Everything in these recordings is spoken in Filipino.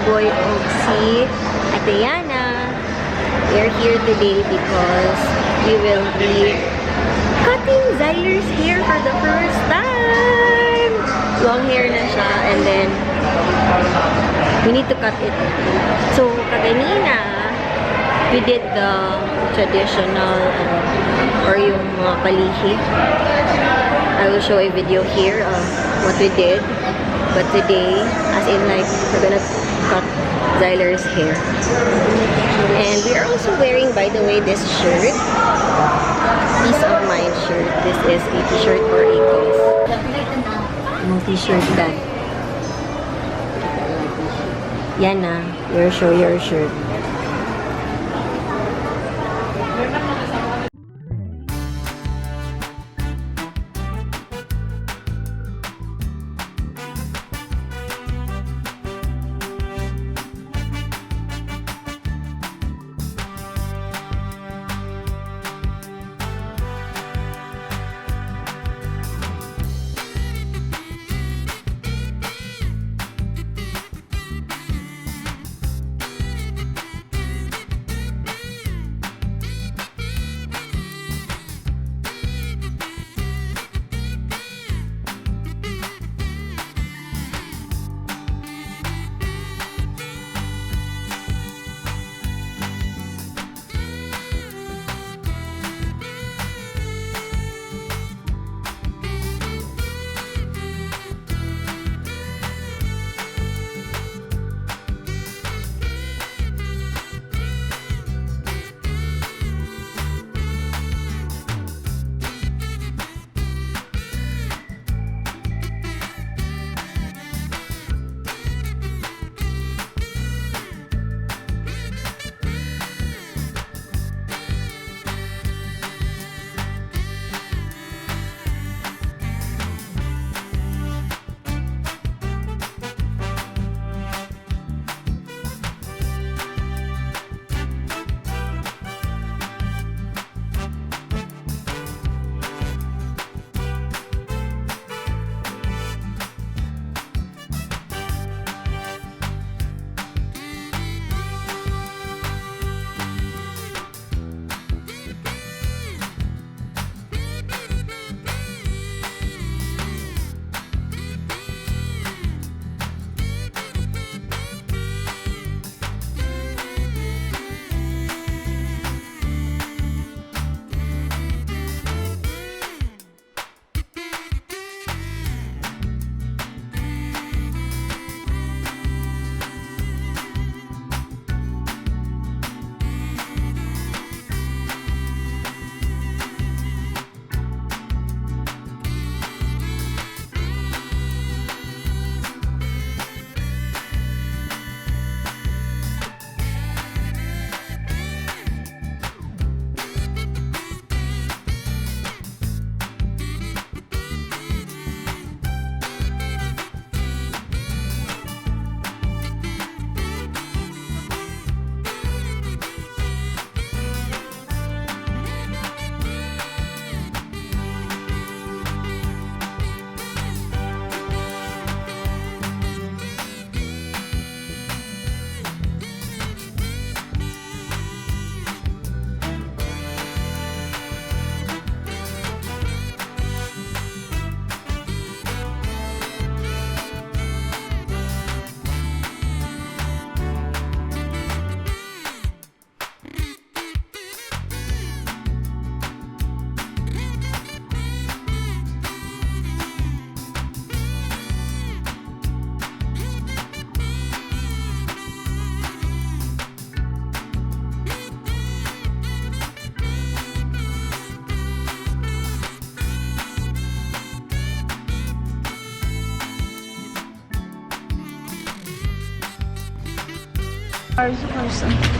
Boy og si Adriana. We're here today because we will be cutting Zyler's hair for the first time. Long hair na siya, and then we need to cut it. So, kaganina, we did the traditional or yung mga palihi. I will show a video here of what we did. But today, as in like, we're gonna cut Zyler's hair. And we are also wearing, by the way, this shirt. Peace of Mind shirt. This is a t-shirt for a cause. Multi-shirt bag. Yan na. We'll show your shirt.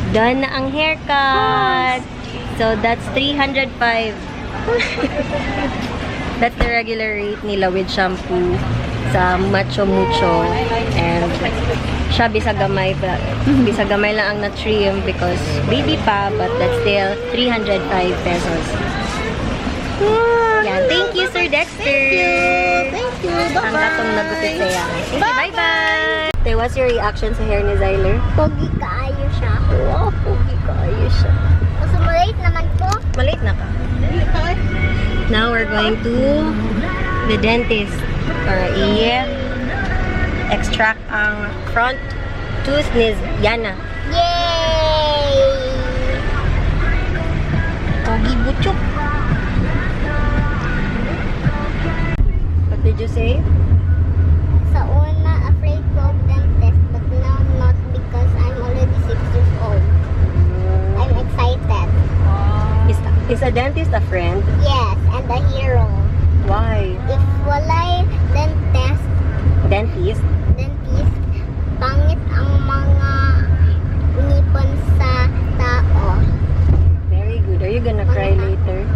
Done na ang haircut. So, that's 305. That's the regular rate nila with shampoo sa Macho Mucho. And siya bisagamay lang ang na-trim because baby pa, but that's still 305 pesos. Yan. Thank you, Sir Dexter. Thank you. Bye-bye. Ang katong nagutot saya. Thank you. Bye-bye. Ate, what's your reaction sa hair ni Zyler? Pogi kaayo siya. Wow, pogi kaayo siya. Mas malate naman po. Malate na ka. Now we're going to the dentist para i-extract ang front tooth ni Yana. Yay! Pogi butchok. What did you say? Sa una, afraid ko of dentist, but now not because I'm already 6 years old. I'm excited. Is a dentist a friend? Yes, and a hero. Why? If walay dentist, Dentist? pangit ang mga ngipon sa tao. Very good. Are you gonna cry later?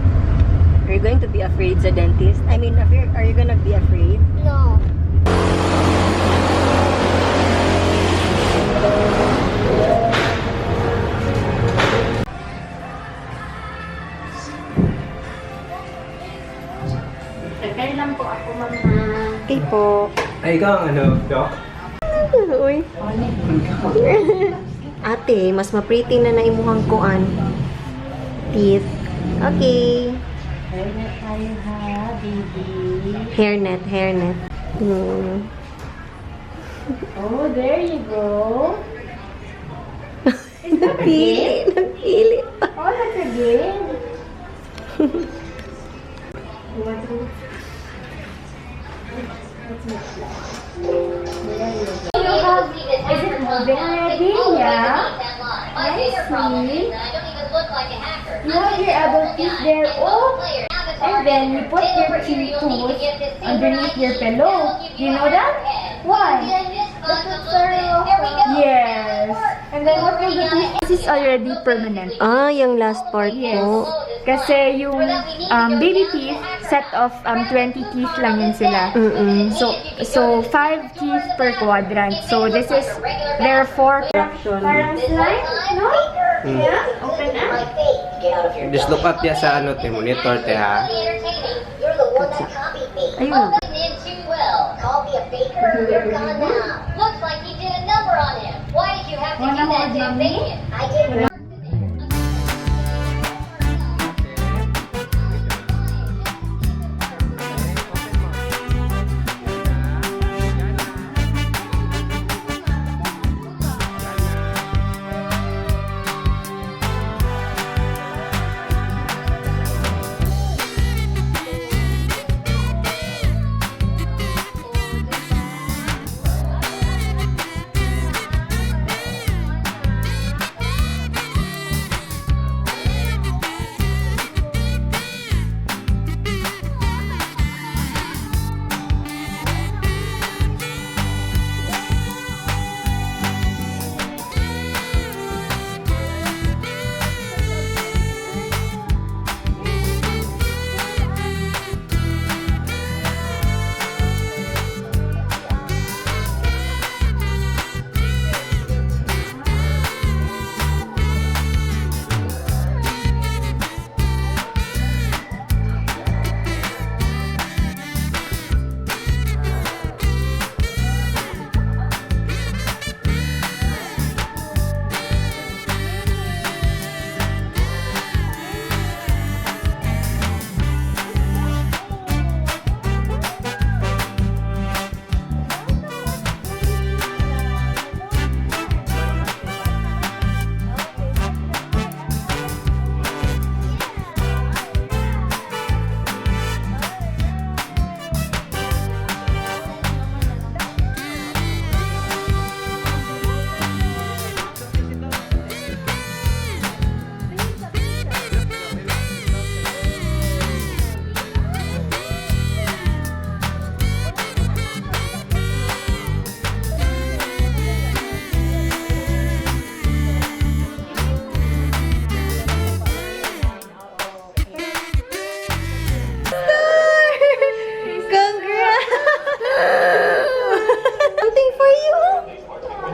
Are you going to be afraid sa dentist? I mean, are you gonna be afraid? No. Kaya lang po ako, mama. Okay po. Ay, ikaw ang ano, Doc? Uy. Ate, mas ma-pretty na naimuhang kuan. Teeth. Okay. Hairnet tayo ha, baby. Hairnet, hairnet. Oh, there you go. Napili, napili. Oh, that's a game. Is it moving already? Yeah. I see. You have your adult teeth there. Oh. And then you put your tooth underneath your pillow. Do you know that? Why? Yes. And then what will the teeth? This is already permanent. Ah, yung last part Yes. po. Kasi yung baby teeth, set of 20 teeth lang yun sila. So 5 teeth per quadrant. So this is, there are 4 parang slime, no? Yeah? Open up. Just look up ya sa ano, te, monitor, te, ha? Ayun. Looks like you did a number on him. Why did you have to do that to bacon? I didn't.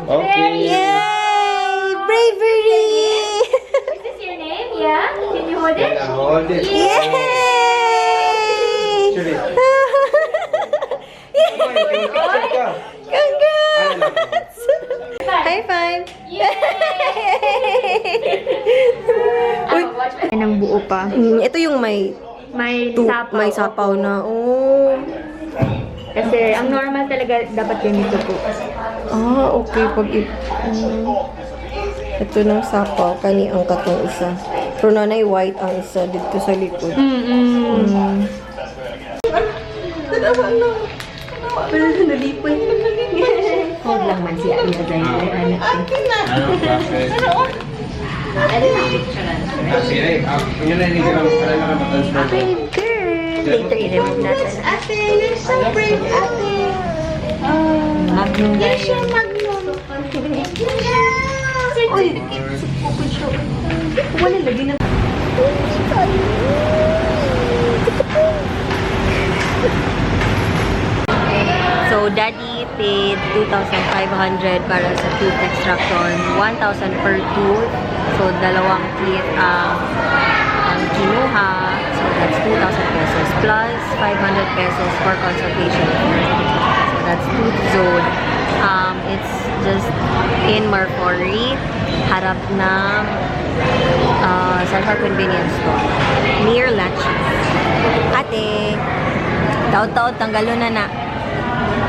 Okay. Yay! Bravery! Is this your name? Yeah? Can you hold it? Yeah, hold it. Yay! Actually, Congrats! High five! Uy, Nang buo pa. ito yung may May sapaw. may sapaw na. Oh. Kasi ang normal talaga dapat ganito po. Ah, okay. Ito ng sapaw. Kani ang katong isa. Pero nanay white ang isa dito sa likod. Pero nalipoy. Huwag lang man siya. Anak Brave girl. Later, i-remove natin. Ate, you're so brave, ate. Magnum You're so magnum. Uy! Wala lagi na. So, Daddy paid 2,500 para sa tooth extraction, 1,000 per tooth. So, dalawang teeth ang kinuha. So, that's 2,000 pesos plus 500 pesos for consultation. So, that's Tooth Zone. It's just in Marfori, harap ng Central Convenience Store, near Lachi. Ate, taod-taod, tanggalo na.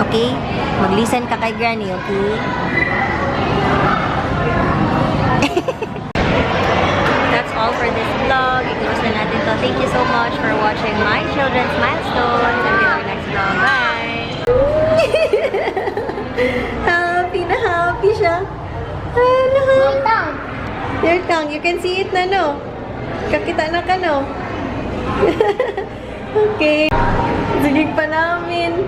Okay? Mag-listen ka kay Granny, okay? That's all for this vlog. I-close na natin to. Thank you so much for watching my children's milestones. Until our next vlog. Bye! Happy na happy siya. Ano? Your tongue. You can see it na, no? Kakita na ka, no? Okay. Sigig pa namin.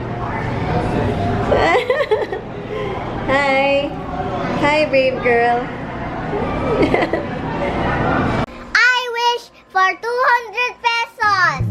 Hi. Hi, brave girl. I wish for 200 pesos.